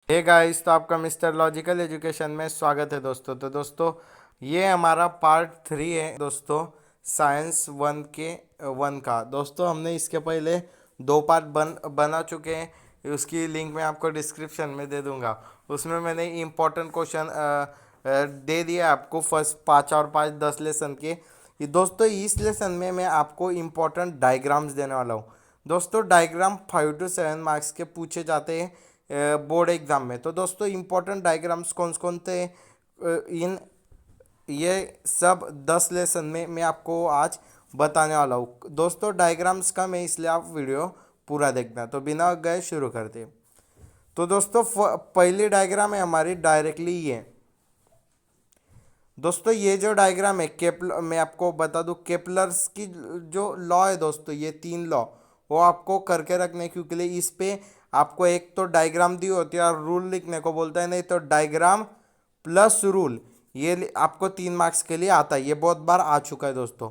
Hey guys, तो आपका mister logical education में स्वागत है दोस्तों। तो दोस्तों, ये हमारा पार्ट 3 है दोस्तों, साइंस वन के वन का। दोस्तों, हमने इसके पहले दो पार्ट बना चुके हैं। उसकी लिंक मैं आपको डिस्क्रिप्शन में दे दूंगा। उसमें मैंने इम्पोर्टेंट क्वेश्चन दे दिया आपको, फर्स्ट 5 और 5 10 लेसन के। ये दोस्तों, इस लेसन में मैं आपको इम्पोर्टेंट डायग्राम्स देने वाला हूँ। दोस्तों, डायग्राम 5 to 7 मार्क्स के पूछे जाते हैं बोर्ड एग्जाम में। तो दोस्तों, इम्पोर्टेंट डायग्राम्स कौन कौन थे इन ये सब 10 लेसन में मैं आपको आज बताने वाला हूँ दोस्तों। डायग्राम्स का मैं इसलिए आप वीडियो पूरा देखना। तो बिना गए शुरू करते। तो दोस्तों, पहली डायग्राम है हमारी डायरेक्टली ये। दोस्तों, ये जो डायग्राम है केपलर, मैं आपको बता दूं केपलर्स की जो लॉ है दोस्तों, ये 3 लॉ वो आपको करके रखने, क्योंकि इस पे आपको एक तो डायग्राम दी होती है और रूल लिखने को बोलता है, नहीं तो डायग्राम प्लस रूल ये आपको 3 मार्क्स के लिए आता है। ये बहुत बार आ चुका है दोस्तों।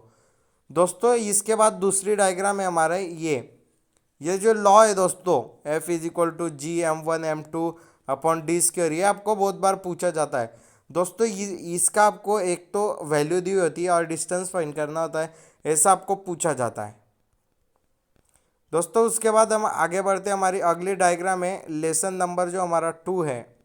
दोस्तों, इसके बाद दूसरी डायग्राम है हमारा ये जो लॉ है दोस्तों, F=G m1 m2 upon D square, ये आपको बहुत बार पूछा जाता है दोस्तों। इसका आपको एक तो वैल्यू दी होती है और डिस्टेंस फाइंड करना होता है, ऐसा आपको पूछा जाता है दोस्तों। उसके बाद हम आगे बढ़ते हैं। हमारी अगली डायग्राम है लेसन नंबर जो हमारा 2 है।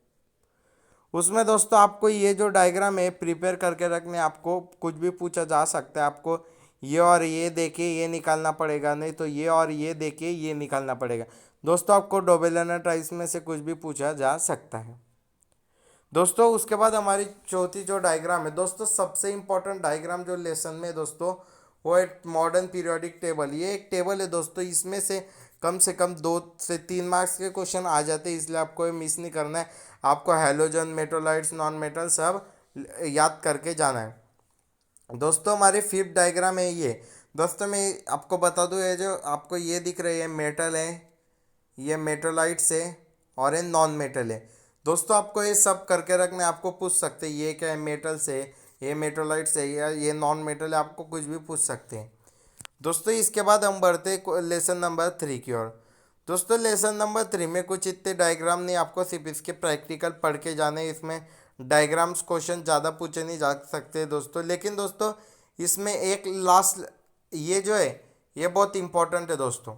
उसमें दोस्तों, आपको ये जो डायग्राम है प्रिपेयर करके रखने, आपको कुछ भी पूछा जा सकता है। आपको ये और ये देके ये निकालना पड़ेगा, नहीं तो ये और ये देके ये निकालना पड़ेगा दोस्तों। आपको डोबेलियन टाइप्स में से कुछ भी पूछा जा सकता है दोस्तों। उसके बाद हमारी चौथी जो डायग्राम है दोस्तों, सबसे इंपॉर्टेंट डायग्राम जो लेसन में दोस्तों, वो है मॉडर्न पीरियोडिक टेबल। ये एक टेबल है दोस्तों, इसमें से कम 2 से 3 मार्क्स के क्वेश्चन आ जाते हैं, इसलिए आपको ये मिस नहीं करना है। आपको हैलोजन, मेटोलाइट्स, नॉन मेटल सब याद करके जाना है दोस्तों। हमारी फिफ्थ डायग्राम है ये। दोस्तों, मैं आपको बता दूं, ये जो आपको ये दिख रही है मेटल है, ये मेटोलाइट्स है और ये नॉन मेटल है दोस्तों। आपको ये सब करके रखना है। आपको पूछ सकते हैं ये क्या है, मेटल से, ये मेटोलाइट्स है या ये नॉन मेटल है, आपको कुछ भी पूछ सकते हैं दोस्तों। इसके बाद हम बढ़ते लेसन नंबर 3 की ओर। दोस्तों, लेसन नंबर 3 में कुछ इतने डायग्राम नहीं, आपको सिर्फ इसके प्रैक्टिकल पढ़ के जाने। इसमें डायग्राम्स क्वेश्चन ज़्यादा पूछे नहीं जा सकते दोस्तों, लेकिन दोस्तों इसमें एक लास्ट ये जो है ये बहुत इंपॉर्टेंट है दोस्तों।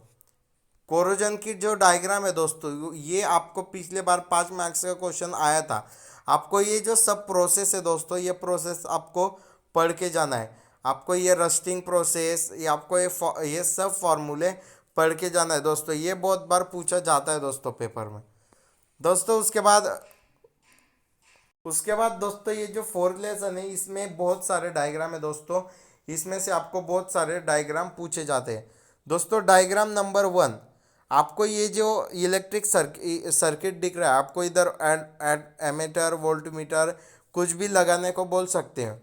कोरोजन की जो डायग्राम है दोस्तों, ये आपको पिछले बार 5 मार्क्स का क्वेश्चन आया था। आपको ये जो सब प्रोसेस है दोस्तों, ये प्रोसेस आपको पढ़ के जाना है। आपको ये रस्टिंग प्रोसेस, ये आपको ये सब फॉर्मूले पढ़ के जाना है दोस्तों। ये बहुत बार पूछा जाता है दोस्तों पेपर में दोस्तों। उसके बाद दोस्तों, ये जो फोर्थ लेसन है इसमें बहुत सारे डायग्राम है दोस्तों। इसमें से आपको बहुत सारे डायग्राम पूछे जाते हैं दोस्तों। डायग्राम नंबर 1, आपको ये जो इलेक्ट्रिक सर्किट दिख रहा है, आपको इधर एमीटर, वोल्टमीटर कुछ भी लगाने को बोल सकते हैं।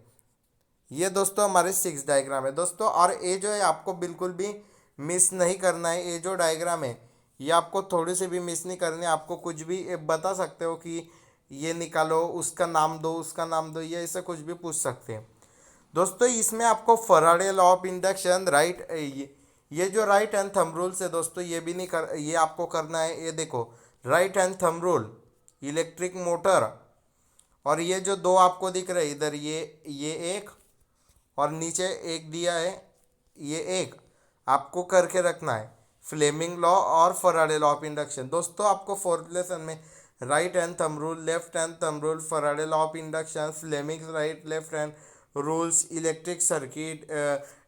ये दोस्तों हमारे 6 डायग्राम है दोस्तों। और ये जो है आपको बिल्कुल भी मिस नहीं करना है। ये जो डायग्राम है ये आपको थोड़ी सी भी मिस नहीं करनी है। आपको कुछ भी बता सकते हो कि ये निकालो, उसका नाम दो, उसका नाम दो, ये ऐसे कुछ भी पूछ सकते हैं दोस्तों। इसमें आपको Faraday law of induction, right, ये जो राइट हैंड थंब रूल्स है दोस्तों, ये भी नहीं कर, ये आपको करना है। ये देखो, right hand thumb rule, electric motor, और ये जो दो आपको दिख रहे हैं इधर, ये एक और नीचे एक दिया है, ये एक आपको करके रखना है। फ्लेमिंग लॉ और फैराडे लॉ ऑफ इंडक्शन दोस्तों, आपको फोर्थ लेसन में right hand thumb rule, left hand thumb rule, Faraday law of induction, Fleming right left hand rules, electric circuit,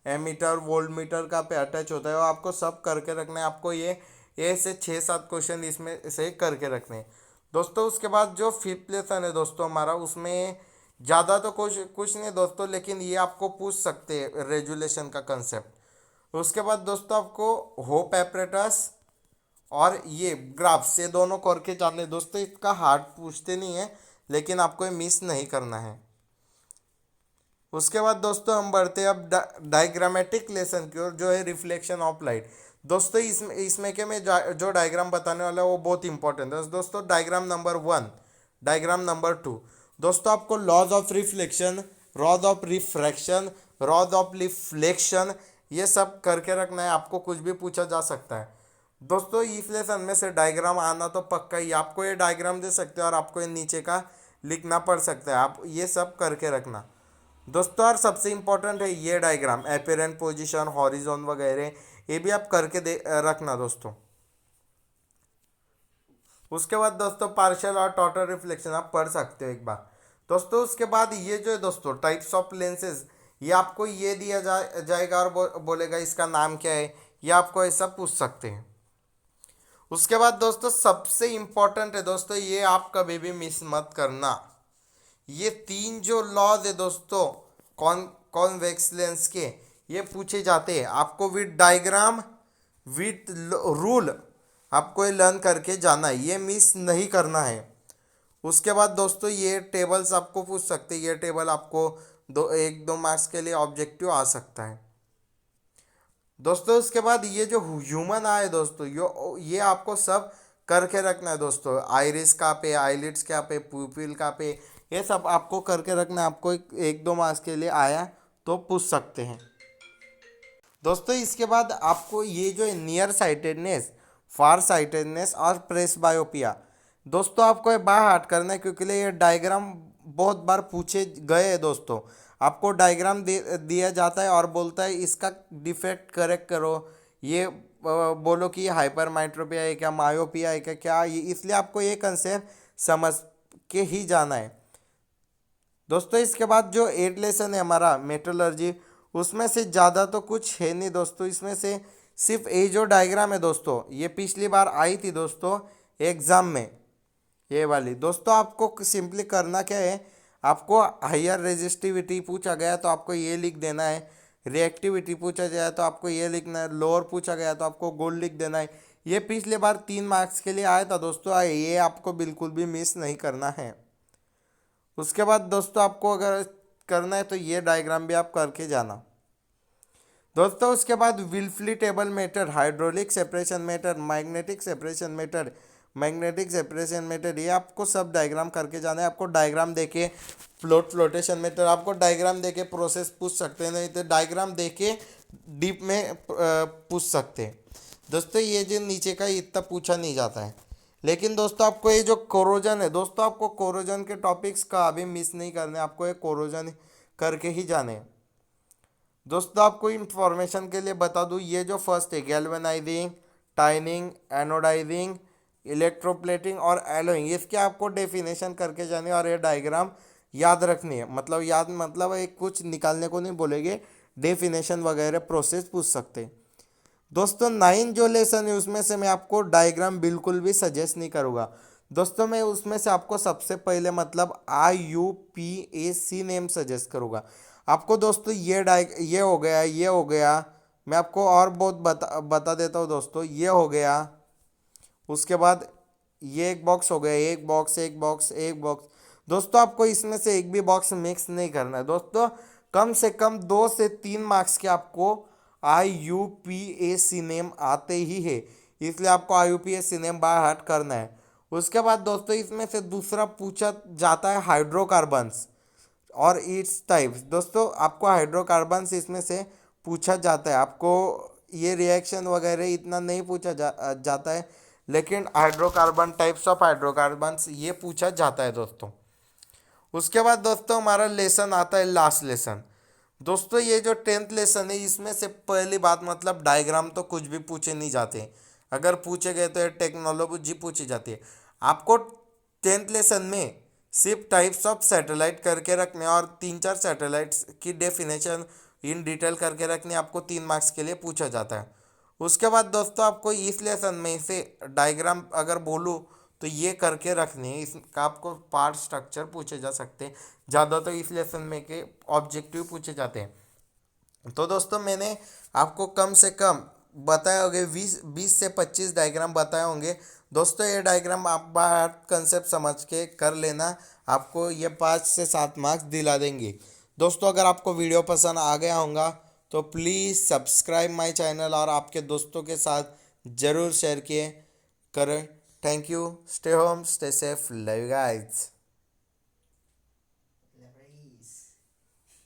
ammeter, volt meter का पे अटैच होता है, वो आपको सब करके रखना है। आपको ये से 6-7 क्वेश्चन इसमें से करके रखने हैं दोस्तों। उसके बाद जो फिफ्थ लेसन है दोस्तों हमारा, उसमें ज़्यादा तो कुछ नहीं दोस्तों, लेकिन ये आपको पूछ सकते हैं रेजुलेशन का कंसेप्ट। उसके बाद दोस्तों, आपको होप एपरेटस और ये ग्राफ्स, ये दोनों करके जाने दोस्तों। इसका हार्ड पूछते नहीं है, लेकिन आपको ये मिस नहीं करना है। उसके बाद दोस्तों हम बढ़ते हैं अब डायग्रामेटिक लेसन की ओर, जो है रिफ्लेक्शन ऑफ लाइट दोस्तों। इसमें के मैं जो डायग्राम बताने वाला है वो बहुत इंपॉर्टेंट है दोस्तों। डायग्राम नंबर 1, डायग्राम नंबर 2 दोस्तों, आपको laws of reflection, laws of refraction, laws of reflection, ये सब करके रखना है। आपको कुछ भी पूछा जा सकता है दोस्तों इस लेसन में से डायग्राम आना तो पक्का ही, आपको ये डायग्राम दे सकते हो और आपको ये नीचे का लिखना पड़ सकता है, आप ये सब करके रखना दोस्तों। और सबसे इम्पोर्टेंट है ये डायग्राम, अपेरेंट पोजीशन, हॉरिजॉन वगैरह, ये भी आप करके दे रखना दोस्तों। उसके बाद दोस्तों पार्शियल और टोटल रिफ्लेक्शन आप पढ़ सकते हो एक बार दोस्तों। उसके बाद ये जो है दोस्तों टाइप्स ऑफ लेंसेज, ये आपको ये दिया जाएगा और बोलेगा इसका नाम क्या है, ये आपको ऐसा पूछ सकते हैं। उसके बाद दोस्तों सबसे इम्पोर्टेंट है दोस्तों, ये आप कभी भी मिस मत करना, ये तीन जो लॉज है दोस्तों कॉन्वेक्स लेंस के, ये पूछे जाते हैं आपको विद डायग्राम विथ रूल, आपको ये लर्न करके जाना है, ये मिस नहीं करना है। उसके बाद दोस्तों ये टेबल्स आपको पूछ सकते हैं, ये टेबल आपको एक दो मार्क्स के लिए ऑब्जेक्टिव आ सकता है दोस्तों। उसके बाद ये जो ह्यूमन आई है दोस्तों, ये आपको सब करके रखना है दोस्तों, आइरिस कहाँ पे, आईलिड्स कहाँ पे, पुपिल कहाँ पे, ये सब आपको करके रखना है। आपको एक दो मार्क्स के लिए आया तो पूछ सकते हैं दोस्तों। इसके बाद आपको ये जो है नियर साइटेडनेस, फार साइटेडनेस और प्रेस बायोपिया, दोस्तों आपको ये बाय हार्ट करना है, क्योंकि ये डायग्राम बहुत बार पूछे गए हैं दोस्तों। आपको डायग्राम दिया जाता है और बोलता है इसका डिफेक्ट करेक्ट करो, ये बोलो कि हाइपर माइट्रोपिया है क्या, मायोपिया है क्या, क्या ये, इसलिए आपको ये कंसेप्ट समझ के ही जाना है दोस्तों। इसके बाद जो 8 लेसन है हमारा मेट्रोलॉजी, उसमें से ज़्यादा तो कुछ है नहीं दोस्तों, इसमें से सिर्फ ये जो डायग्राम है दोस्तों, ये पिछली बार आई थी दोस्तों एग्ज़ाम में, ये वाली दोस्तों। आपको सिंपली करना क्या है, आपको हायर रेजिस्टिविटी पूछा गया तो आपको ये लिख देना है, रिएक्टिविटी पूछा जाए तो आपको ये लिखना है, लोअर पूछा गया तो आपको गोल्ड लिख देना है। ये पिछले बार 3 मार्क्स के लिए आया था दोस्तों, ये आपको बिल्कुल भी मिस नहीं करना है। उसके बाद दोस्तों आपको अगर करना है तो ये डायग्राम भी आप करके जाना दोस्तों। उसके बाद Wilfley table method, hydraulic separation method, magnetic separation method, magnetic separation method, ये आपको सब डायग्राम करके जाना है। आपको डायग्राम देके फ्लोटेशन मेथड, आपको डायग्राम देके प्रोसेस पूछ सकते हैं, नहीं तो डायग्राम देके डीप में पूछ सकते हैं दोस्तों। ये जो नीचे का इतना पूछा नहीं जाता है, लेकिन दोस्तों आपको ये जो कोरोजन है दोस्तों, आपको कोरोजन के टॉपिक्स का अभी मिस नहीं करने, आपको ये कोरोजन करके ही जाने हैं दोस्तों। आपको इंफॉर्मेशन के लिए बता दूं, ये जो फर्स्ट है गैल्वेनाइजिंग, टाइनिंग, एनोडाइजिंग, इलेक्ट्रोप्लेटिंग और एलोइंग, इसके आपको डेफिनेशन करके जाने और ये डायग्राम याद रखनी है, मतलब याद मतलब एक कुछ निकालने को नहीं बोलेंगे, डेफिनेशन वगैरह प्रोसेस पूछ सकते हैं दोस्तों। 9 जो लेसन है उसमें से मैं आपको डायग्राम बिल्कुल भी सजेस्ट नहीं करूँगा दोस्तों। मैं उसमें से आपको सबसे पहले मतलब IUPAC नेम सजेस्ट करूँगा आपको दोस्तों। ये हो गया, ये हो गया, मैं आपको और बहुत बता देता हूँ दोस्तों। ये हो गया, उसके बाद ये एक बॉक्स हो गया, एक बॉक्स, एक बॉक्स, एक बॉक्स दोस्तों। आपको इसमें से एक भी बॉक्स मिक्स नहीं करना है दोस्तों। कम से कम 2 से 3 मार्क्स के आपको IUPAC नेम आते ही है, इसलिए आपको IUPAC नेम बाय हार्ट करना है। उसके बाद दोस्तों इसमें से दूसरा पूछा जाता है हाइड्रोकार्बन्स और इट्स टाइप्स दोस्तों। आपको हाइड्रोकार्बन्स इसमें से पूछा जाता है, आपको ये रिएक्शन वगैरह इतना नहीं पूछा जाता है, लेकिन हाइड्रोकार्बन टाइप्स ऑफ हाइड्रोकार्बन्स ये पूछा जाता है दोस्तों। उसके बाद दोस्तों हमारा लेसन आता है लास्ट लेसन दोस्तों। ये जो 10th लेसन है, इसमें से पहली बात मतलब डायग्राम तो कुछ भी पूछे नहीं जाते, अगर पूछे गए तो ये टेक्नोलॉजी पूछी जाती है। आपको 10th लेसन में सिर्फ टाइप्स ऑफ सैटेलाइट करके रखने और 3-4 सैटेलाइट्स की डेफिनेशन इन डिटेल करके रखने, आपको 3 मार्क्स के लिए पूछा जाता है। उसके बाद दोस्तों आपको इस लेसन में से डायग्राम अगर बोलूँ तो ये करके रखनी है, इसका आपको पार्ट स्ट्रक्चर पूछे जा सकते हैं, ज़्यादा तो इस लेसन में के ऑब्जेक्टिव पूछे जाते हैं। तो दोस्तों मैंने आपको कम से कम बताए होंगे 20 से 25 डायग्राम बताए होंगे दोस्तों। ये डायग्राम आप बाहर कंसेप्ट समझ के कर लेना, आपको ये 5 से 7 मार्क्स दिला देंगे दोस्तों। अगर आपको वीडियो पसंद आ गया होगा तो प्लीज़ सब्सक्राइब माय चैनल और आपके दोस्तों के साथ ज़रूर शेयर किए करें। Thank you, stay home, stay safe, love you guys.